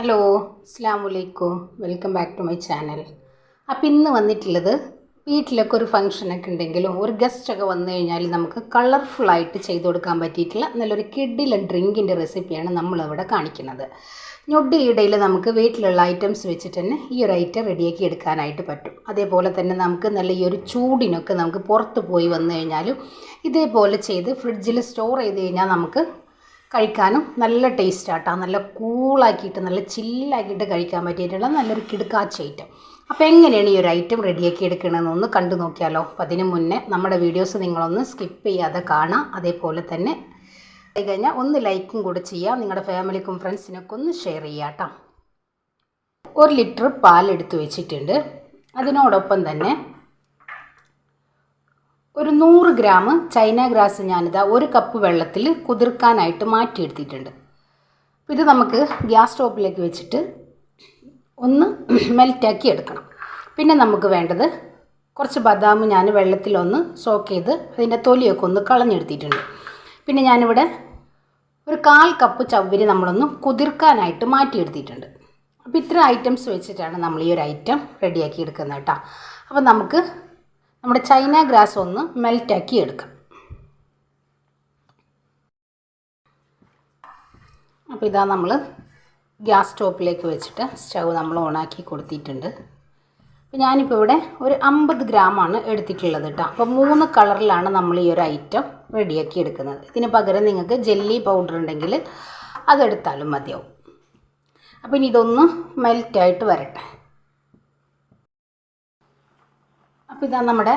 Hello, അസ്സലാമു welcome back to my channel. അപ്പോൾ ഇന്ന് വന്നിട്ടുള്ളത് വീട്ടിലൊക്കെ ഒരു ഫംഗ്ഷനൊക്കെ ഉണ്ടെങ്കിലും ഒരു ഗസ്റ്റൊക്കെ വന്നു കഴിഞ്ഞാൽ നമുക്ക് കളർഫുള്ളായിട്ട് ചെയ്ത് കൊടുക്കാൻ പറ്റിയിട്ടുള്ള നല്ലൊരു കിഡിലെ ഡ്രിങ്കിൻ്റെ റെസിപ്പിയാണ് നമ്മളിവിടെ കാണിക്കുന്നത്. ഞൊടിയിടയിൽ നമുക്ക് വീട്ടിലുള്ള ഐറ്റംസ് വെച്ചിട്ട് തന്നെ ഈ ഒരു ഐറ്റം റെഡിയാക്കി എടുക്കാനായിട്ട് പറ്റും. അതേപോലെ തന്നെ നമുക്ക് നല്ല ഈ ഒരു ചൂടിനൊക്കെ നമുക്ക് പുറത്ത് പോയി വന്നു കഴിഞ്ഞാലും ഇതേപോലെ ചെയ്ത് ഫ്രിഡ്ജിൽ സ്റ്റോർ ചെയ്ത് കഴിഞ്ഞാൽ നമുക്ക് കഴിക്കാനും നല്ല ടേസ്റ്റാട്ടോ. നല്ല കൂളാക്കിയിട്ട് നല്ല ചില്ലാക്കിയിട്ട് കഴിക്കാൻ പറ്റിയിട്ടുള്ള നല്ലൊരു കിടുക്കാച്ച ഐറ്റം. അപ്പോൾ എങ്ങനെയാണ് ഈ ഒരു ഐറ്റം റെഡിയാക്കി എടുക്കണമെന്നൊന്ന് കണ്ടു നോക്കിയാലോ. അപ്പോൾ അതിന് മുന്നേ നമ്മുടെ വീഡിയോസ് നിങ്ങളൊന്ന് സ്കിപ്പ് ചെയ്യാതെ കാണാം. അതേപോലെ തന്നെ കഴിഞ്ഞാൽ ഒന്ന് ലൈക്കും കൂടെ ചെയ്യുക. നിങ്ങളുടെ ഫാമിലിക്കും ഫ്രണ്ട്സിനൊക്കെ ഒന്ന് ഷെയർ ചെയ്യുക കേട്ടോ. 1 ലിറ്റർ പാലെടുത്ത് വെച്ചിട്ടുണ്ട്. അതിനോടൊപ്പം തന്നെ ഒരു 100 ഗ്രാം ചൈന ഗ്രാസ് ഞാനിതാ 1 കപ്പ് വെള്ളത്തിൽ കുതിർക്കാനായിട്ട് മാറ്റിയെടുത്തിട്ടുണ്ട്. ഇത് നമുക്ക് ഗ്യാസ് സ്റ്റോപ്പിലേക്ക് വെച്ചിട്ട് ഒന്ന് മെൽറ്റാക്കി എടുക്കണം. പിന്നെ നമുക്ക് വേണ്ടത് കുറച്ച് ബദാം ഞാൻ വെള്ളത്തിലൊന്ന് സോക്ക് ചെയ്ത് അതിൻ്റെ തൊലിയൊക്കെ ഒന്ന് കളഞ്ഞെടുത്തിട്ടുണ്ട്. പിന്നെ ഞാനിവിടെ ഒരു 1/4 കപ്പ് ചവ്വരി നമ്മളൊന്ന് കുതിർക്കാനായിട്ട് മാറ്റിയെടുത്തിട്ടുണ്ട്. അപ്പോൾ ഇത്ര ഐറ്റംസ് വെച്ചിട്ടാണ് നമ്മൾ ഈ ഒരു ഐറ്റം റെഡിയാക്കി എടുക്കുന്നത് കേട്ടോ. അപ്പോൾ നമുക്ക് നമ്മുടെ ചൈന ഗ്രാസ് ഒന്ന് മെൽറ്റാക്കി എടുക്കാം. അപ്പോൾ ഇതാ നമ്മൾ ഗ്യാസ് സ്റ്റോപ്പിലേക്ക് വെച്ചിട്ട് സ്റ്റൗ നമ്മൾ ഓണാക്കി കൊടുത്തിട്ടുണ്ട്. അപ്പോൾ ഞാനിപ്പോൾ ഇവിടെ ഒരു 50 ഗ്രാമാണ് എടുത്തിട്ടുള്ളത് കേട്ടോ. അപ്പോൾ 3 കളറിലാണ് നമ്മൾ ഈ ഒരു ഐറ്റം റെഡിയാക്കി എടുക്കുന്നത്. ഇതിന് പകരം നിങ്ങൾക്ക് ജെല്ലി പൗഡർ ഉണ്ടെങ്കിൽ അതെടുത്താലും മതിയാവും. അപ്പോൾ ഇനി ഇതൊന്ന് മെൽറ്റായിട്ട് വരട്ടെ. അപ്പോൾ ഇതാ നമ്മുടെ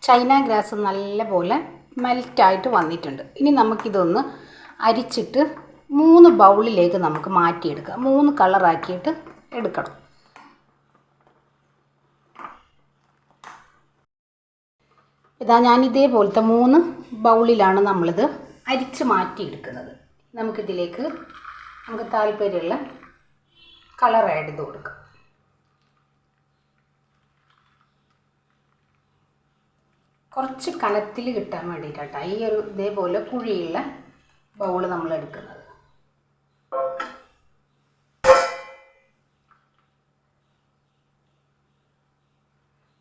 ചൈന ഗ്രാസ് നല്ലപോലെ മെൽറ്റായിട്ട് വന്നിട്ടുണ്ട്. ഇനി നമുക്കിതൊന്ന് അരിച്ചിട്ട് 3 ബൗളിലേക്ക് നമുക്ക് മാറ്റിയെടുക്കാം. 3 കളറാക്കിയിട്ട് എടുക്കണം. ഇതാ ഞാൻ ഇതേപോലത്തെ 3 ബൗളിലാണ് നമ്മളിത് അരിച്ച് മാറ്റിയെടുക്കുന്നത്. നമുക്കിതിലേക്ക് നമുക്ക് താല്പര്യമുള്ള കളർ ആഡ് ചെയ്ത് കൊടുക്കാം. കുറച്ച് കനത്തിൽ കിട്ടാൻ വേണ്ടിയിട്ടാണ് ഈ ഒരു ഇതേപോലെ കുഴിയുള്ള ബൗൾ നമ്മൾ എടുക്കുന്നത്.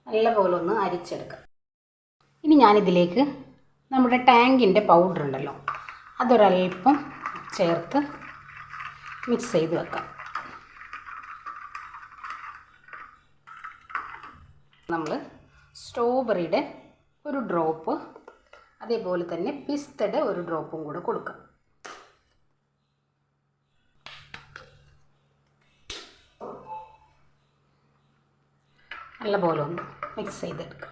നല്ലപോലെ ഒന്ന് അരിച്ചെടുക്കാം. ഇനി ഞാനിതിലേക്ക് നമ്മുടെ ടാങ്കിൻ്റെ പൗഡർ ഉണ്ടല്ലോ അതൊരൽപ്പം ചേർത്ത് മിക്സ് ചെയ്ത് വെക്കാം. നമ്മൾ സ്ട്രോബെറിയുടെ ഒരു ഡ്രോപ്പ്, അതേപോലെ തന്നെ പിസ്തയുടെ ഒരു ഡ്രോപ്പും കൂടെ കൊടുക്കാം. നല്ലപോലെ ഒന്ന് മിക്സ് ചെയ്തെടുക്കാം.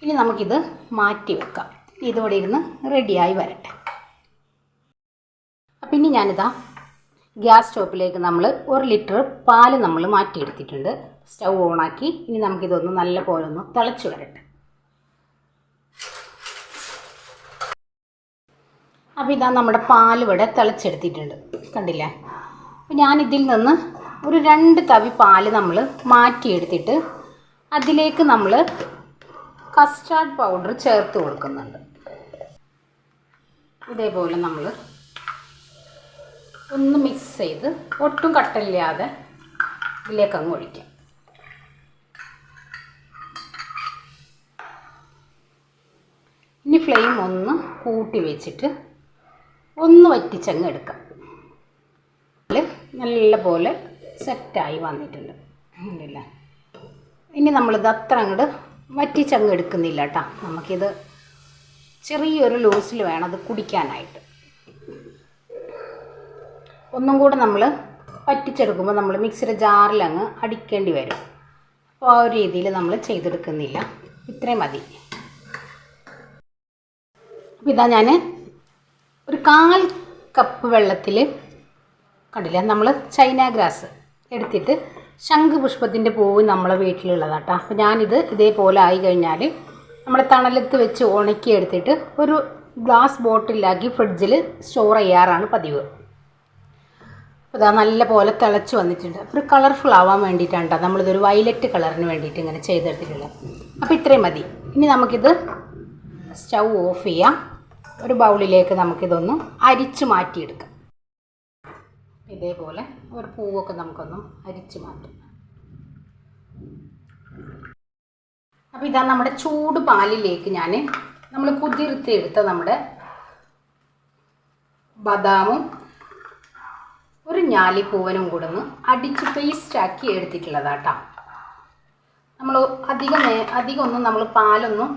ഇനി നമുക്കിത് മാറ്റി വെക്കാം. ഇതോടെ ഇരുന്ന് റെഡിയായി വരട്ടെ. അപ്പം ഇനി ഞാനിതാ ഗ്യാസ് സ്റ്റോപ്പിലേക്ക് നമ്മൾ 1 ലിറ്റർ പാല് നമ്മൾ മാറ്റിയെടുത്തിട്ടുണ്ട്. സ്റ്റൗ ഓണാക്കി ഇനി നമുക്കിതൊന്ന് നല്ല പോലെ ഒന്ന് തിളച്ച് വരട്ടെ. അപ്പോൾ ഇതാ നമ്മുടെ പാൽ ഇവിടെ തിളച്ചെടുത്തിട്ടുണ്ട്, കണ്ടില്ലേ. അപ്പോൾ ഞാനിതിൽ നിന്ന് ഒരു 2 തവി പാല് നമ്മൾ മാറ്റിയെടുത്തിട്ട് അതിലേക്ക് നമ്മൾ കസ്റ്റാർഡ് പൗഡർ ചേർത്ത് കൊടുക്കുന്നുണ്ട്. ഇതേപോലെ നമ്മൾ ഒന്ന് മിക്സ് ചെയ്ത് ഒട്ടും കട്ടില്ലാതെ ഇതിലേക്ക് അങ്ങ് ഒഴിക്കാം. ഇനി ഫ്ലെയിം ഒന്ന് കൂട്ടി വെച്ചിട്ട് ഒന്ന് വറ്റിച്ചങ്ങ് എടുക്കാം. നല്ല പോലെ സെറ്റായി വന്നിട്ടുണ്ട്, ഉണ്ടല്ലേ. ഇനി നമ്മളിത് അത്ര അങ്ങോട്ട് വറ്റിച്ചങ്ങ് എടുക്കുന്നില്ല കേട്ടോ. നമുക്കിത് ചെറിയൊരു ലൂസിൽ വേണം അത് കുടിക്കാനായിട്ട്. ഒന്നും കൂടെ നമ്മൾ വറ്റിച്ചെടുക്കുമ്പോൾ നമ്മൾ മിക്സിയുടെ ജാറിലങ്ങ് അടിക്കേണ്ടി വരും. അപ്പോൾ ആ ഒരു രീതിയിൽ നമ്മൾ ചെയ്തെടുക്കുന്നില്ല, ഇത്രയും മതി. അപ്പോൾ ഇതാ ഞാൻ ഒരു 1/4 കപ്പ് വെള്ളത്തിൽ കണ്ടില്ല നമ്മൾ ചൈന ഗ്രാസ് എടുത്തിട്ട് ശംഖുപുഷ്പത്തിൻ്റെ പൂവ് നമ്മളെ വീട്ടിലുള്ളതാട്ടോ. അപ്പോൾ ഞാനിത് ഇതേപോലെ ആയി കഴിഞ്ഞാൽ നമ്മൾ തണലത്ത് വെച്ച് ഉണക്കി എടുത്തിട്ട് ഒരു ഗ്ലാസ് ബോട്ടിലാക്കി ഫ്രിഡ്ജിൽ സ്റ്റോർ ചെയ്യാറാണ് പതിവ്. അപ്പോൾ ഇതാ നല്ല പോലെ തിളച്ച് വന്നിട്ടുണ്ട്. ഒരു കളർഫുൾ ആവാൻ വേണ്ടിയിട്ടാണ് കേട്ടോ നമ്മളിതൊരു വയലറ്റ് കളറിന് വേണ്ടിയിട്ട് ഇങ്ങനെ ചെയ്തെടുത്തിട്ടുള്ളത്. അപ്പോൾ ഇത്രയും മതി. ഇനി നമുക്കിത് സ്റ്റൗ ഓഫ് ചെയ്യാം. ഒരു ബൗളിലേക്ക് നമുക്കിതൊന്ന് അരിച്ച് മാറ്റിയെടുക്കാം. ഇതേപോലെ ഒരു പൂവൊക്കെ നമുക്കൊന്ന് അരിച്ച് മാറ്റാം. അപ്പോൾ ഇതാ നമ്മുടെ ചൂട് പാലിലേക്ക് നമ്മൾ കുതിർത്തിയെടുത്ത നമ്മുടെ ബദാമും ഒരു ഞാലിപ്പൂവനും കൂടെ ഒന്ന് അടിച്ച് പേസ്റ്റാക്കി എടുത്തിട്ടുള്ളതാട്ടോ. നമ്മൾ അധികമൊന്നും നമ്മൾ പാലൊന്നും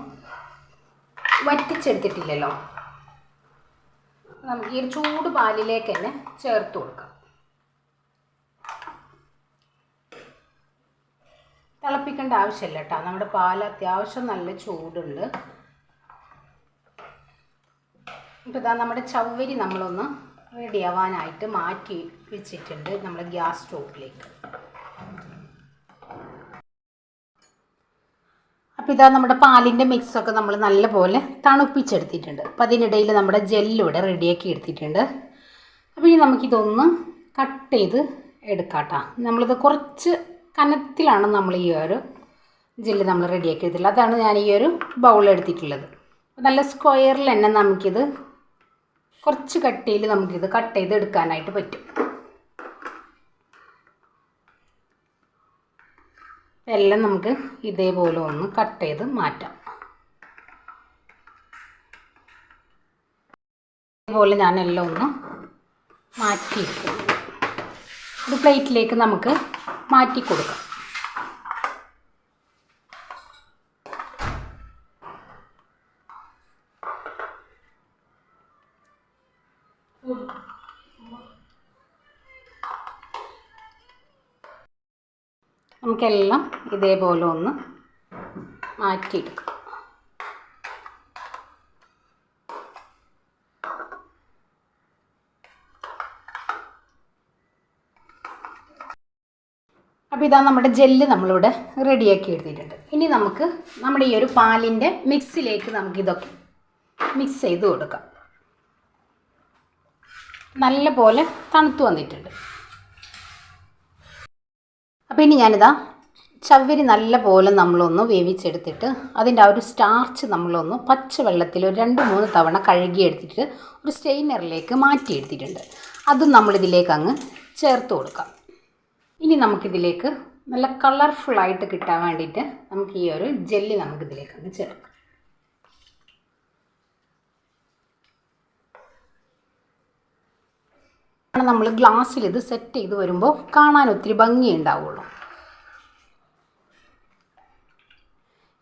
വറ്റിച്ചെടുത്തിട്ടില്ലല്ലോ. നമുക്ക് ഈ ചൂട് പാലിലേക്ക് തന്നെ ചേർത്ത് കൊടുക്കാം. തിളപ്പിക്കേണ്ട ആവശ്യമില്ല കേട്ടോ. നമ്മുടെ പാൽ അത്യാവശ്യം നല്ല ചൂടുണ്ട്. ഇപ്പോൾ ഇതാ നമ്മുടെ ചവ്വരി നമ്മളൊന്ന് റെഡിയാവാനായിട്ട് മാറ്റി വെച്ചിട്ടുണ്ട് നമ്മൾ ഗ്യാസ് സ്റ്റോവിലേക്ക്. അപ്പോൾ ഇതാ നമ്മുടെ പാലിൻ്റെ മിക്സൊക്കെ നമ്മൾ നല്ലപോലെ തണുപ്പിച്ചെടുത്തിട്ടുണ്ട്. അപ്പോൾ അതിനിടയിൽ നമ്മുടെ ജെല്ലിവിടെ റെഡിയാക്കി എടുത്തിട്ടുണ്ട്. അപ്പോൾ ഇനി നമുക്കിതൊന്ന് കട്ട് ചെയ്ത് എടുക്കാം കേട്ടോ. നമ്മളിത് കുറച്ച് കനത്തിലാണ് നമ്മൾ ഈ ഒരു ജെല്ല് നമ്മൾ റെഡിയാക്കി എടുത്തിട്ടുള്ളത്. അതാണ് ഞാൻ ഈ ഒരു ബൗൾ എടുത്തിട്ടുള്ളത്. നല്ല സ്ക്വയറിൽ തന്നെ നമുക്കിത് കുറച്ച് കട്ടിയിൽ നമുക്കിത് കട്ട് ചെയ്ത് എടുക്കാനായിട്ട് പറ്റും. എല്ലാം നമുക്ക് ഇതേപോലെ ഒന്ന് കട്ട് ചെയ്ത് മാറ്റാം. ഇതേപോലെ ഞാനെല്ലാം ഒന്ന് മാറ്റിയിരിക്കും. ഒരു പ്ലേറ്റിലേക്ക് നമുക്ക് മാറ്റി കൊടുക്കാം. നമുക്കെല്ലാം ഇതേപോലെ ഒന്ന് മാറ്റിയെടുക്കാം. അപ്പോൾ ഇതാ നമ്മുടെ ജെല്ല് നമ്മളിവിടെ റെഡിയാക്കി എടുത്തിട്ടുണ്ട്. ഇനി നമുക്ക് നമ്മുടെ ഈ ഒരു പാലിൻ്റെ മിക്സിലേക്ക് നമുക്കിതൊക്കെ മിക്സ് ചെയ്ത് കൊടുക്കാം. നല്ല പോലെ തണുത്ത് വന്നിട്ടുണ്ട്. അപ്പോൾ ഇനി ഞാനിതാ ചവ്വരി നല്ല പോലെ നമ്മളൊന്ന് വേവിച്ചെടുത്തിട്ട് അതിൻ്റെ ആ ഒരു സ്റ്റാർച്ച് നമ്മളൊന്ന് പച്ചവെള്ളത്തിൽ ഒരു 2-3 തവണ കഴുകിയെടുത്തിട്ട് ഒരു സ്റ്റെയിനറിലേക്ക് മാറ്റിയെടുത്തിട്ടുണ്ട്. അതും നമ്മളിതിലേക്ക് അങ്ങ് ചേർത്ത് കൊടുക്കാം. ഇനി നമുക്കിതിലേക്ക് നല്ല കളർഫുള്ളായിട്ട് കിട്ടാൻ വേണ്ടിയിട്ട് നമുക്ക് ഈ ഒരു ജെല്ലി നമുക്കിതിലേക്ക് അങ്ങ് ചേർക്കാം. നമ്മൾ ഗ്ലാസ്സിൽ ഇത് സെറ്റ് ചെയ്ത് വരുമ്പോൾ കാണാൻ ഒത്തിരി ഭംഗിയുണ്ടാവുള്ളൂ.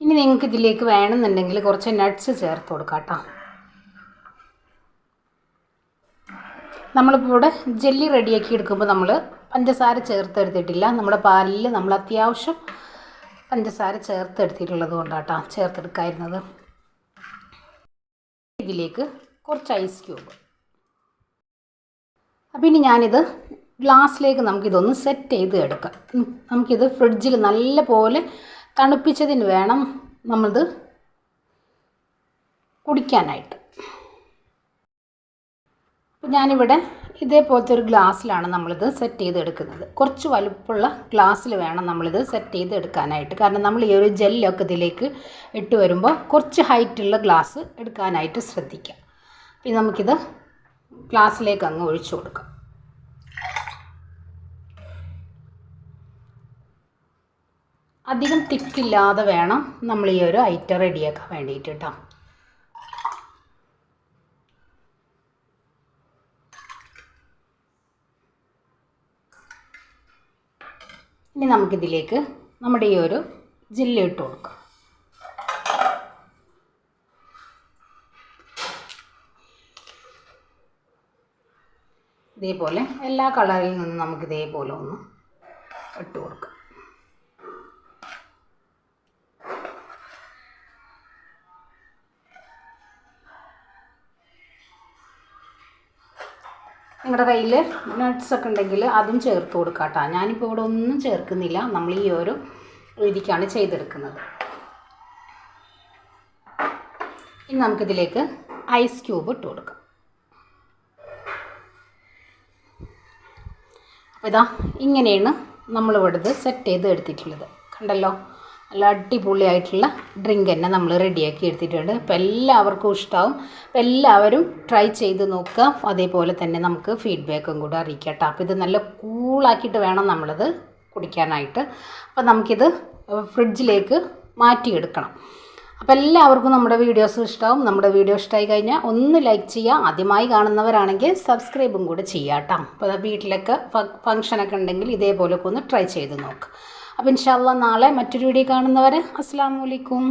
ഇനി നിങ്ങൾക്ക് ഇതിലേക്ക് വേണമെന്നുണ്ടെങ്കിൽ കുറച്ച് നട്ട്സ് ചേർത്ത് കൊടുക്കാം കേട്ടോ. നമ്മളിപ്പോൾ ഇവിടെ ജെല്ലി റെഡിയാക്കി എടുക്കുമ്പോൾ നമ്മൾ പഞ്ചസാര ചേർത്തെടുത്തിട്ടില്ല. നമ്മുടെ പാലിൽ നമ്മൾ അത്യാവശ്യം പഞ്ചസാര ചേർത്തെടുത്തിട്ടുള്ളത് കൊണ്ടാട്ടോ ചേർത്തെടുക്കാതിരുന്നത്. ഇതിലേക്ക് കുറച്ച് ഐസ് ക്യൂബ്. അപ്പോൾ ഇനി ഞാനിത് ഗ്ലാസ്സിലേക്ക് നമുക്കിതൊന്ന് സെറ്റ് ചെയ്ത് എടുക്കാം. നമുക്കിത് ഫ്രിഡ്ജിൽ നല്ല പോലെ തണുപ്പിച്ചതിന് വേണം നമ്മളിത് കുടിക്കാനായിട്ട്. അപ്പോൾ ഞാനിവിടെ ഇതേപോലത്തെ ഒരു ഗ്ലാസ്സിലാണ് നമ്മളിത് സെറ്റ് ചെയ്ത് എടുക്കുന്നത്. കുറച്ച് വലുപ്പമുള്ള ഗ്ലാസ്സിൽ വേണം നമ്മളിത് സെറ്റ് ചെയ്ത് എടുക്കാനായിട്ട്. കാരണം നമ്മൾ ഈ ഒരു ജെല്ലൊക്കെ ഇതിലേക്ക് ഇട്ട് വരുമ്പോൾ കുറച്ച് ഹൈറ്റുള്ള ഗ്ലാസ് എടുക്കാനായിട്ട് ശ്രദ്ധിക്കാം. പിന്നെ നമുക്കിത് ഗ്ലാസ്സിലേക്ക് അങ്ങ് ഒഴിച്ചു കൊടുക്കാം. അധികം തിക്കില്ലാതെ വേണം നമ്മൾ ഈ ഒരു ഐറ്റം റെഡിയാക്കാൻ വേണ്ടിയിട്ട് കേട്ടോ. ഇനി നമുക്കിതിലേക്ക് നമ്മുടെ ഈ ഒരു ജെല്ലി ഇട്ട് കൊടുക്കാം. ഇതേപോലെ എല്ലാ കളറിൽ നിന്നും നമുക്ക് ഇതേപോലെ ഒന്ന് ഇട്ട് കൊടുക്കാം. നിങ്ങളുടെ കയ്യിൽ നട്ട്സൊക്കെ ഉണ്ടെങ്കിൽ അതും ചേർത്ത് കൊടുക്കാം കേട്ടോ. ഞാനിപ്പോൾ ഇവിടെ ഒന്നും ചേർക്കുന്നില്ല. നമ്മൾ ഈ ഒരു രീതിക്കാണ് ചെയ്തെടുക്കുന്നത്. ഇനി നമുക്കിതിലേക്ക് ഐസ് ക്യൂബ് ഇട്ട് കൊടുക്കാം. അപ്പോൾ ഇതാ ഇങ്ങനെയാണ് നമ്മളിവിടുത്തെ സെറ്റ് ചെയ്ത് എടുത്തിട്ടുള്ളത്. കണ്ടല്ലോ, നല്ല അടിപൊളിയായിട്ടുള്ള ഡ്രിങ്ക് തന്നെ നമ്മൾ റെഡിയാക്കി എടുത്തിട്ടുണ്ട്. അപ്പോൾ എല്ലാവർക്കും ഇഷ്ടമാവും. അപ്പോൾ എല്ലാവരും ട്രൈ ചെയ്ത് നോക്കുക. അതേപോലെ തന്നെ നമുക്ക് ഫീഡ്ബാക്കും കൂടെ അറിയിക്കാം കേട്ടോ. അപ്പോൾ ഇത് നല്ല കൂളാക്കിയിട്ട് വേണം നമ്മളത് കുടിക്കാനായിട്ട്. അപ്പോൾ നമുക്കിത് ഫ്രിഡ്ജിലേക്ക് മാറ്റിയെടുക്കണം. അപ്പോൾ എല്ലാവർക്കും നമ്മുടെ വീഡിയോസ് ഇഷ്ടമാവും. നമ്മുടെ വീഡിയോ ഇഷ്ടമായി കഴിഞ്ഞാൽ ഒന്ന് ലൈക്ക് ചെയ്യുക. ആദ്യമായി കാണുന്നവരാണെങ്കിൽ സബ്സ്ക്രൈബും കൂടെ ചെയ്യുക കേട്ടോ. അപ്പോൾ വീട്ടിലൊക്കെ ഫംഗ്ഷനൊക്കെ ഉണ്ടെങ്കിൽ ഇതേപോലെയൊക്കെ ഒന്ന് ട്രൈ ചെയ്ത് നോക്കുക. അപ്പോൾ ഇൻഷാ അല്ലാഹ് നാളെ മറ്റൊരു വീഡിയോ കാണുന്നവരെ അസ്സലാമു അലൈക്കും.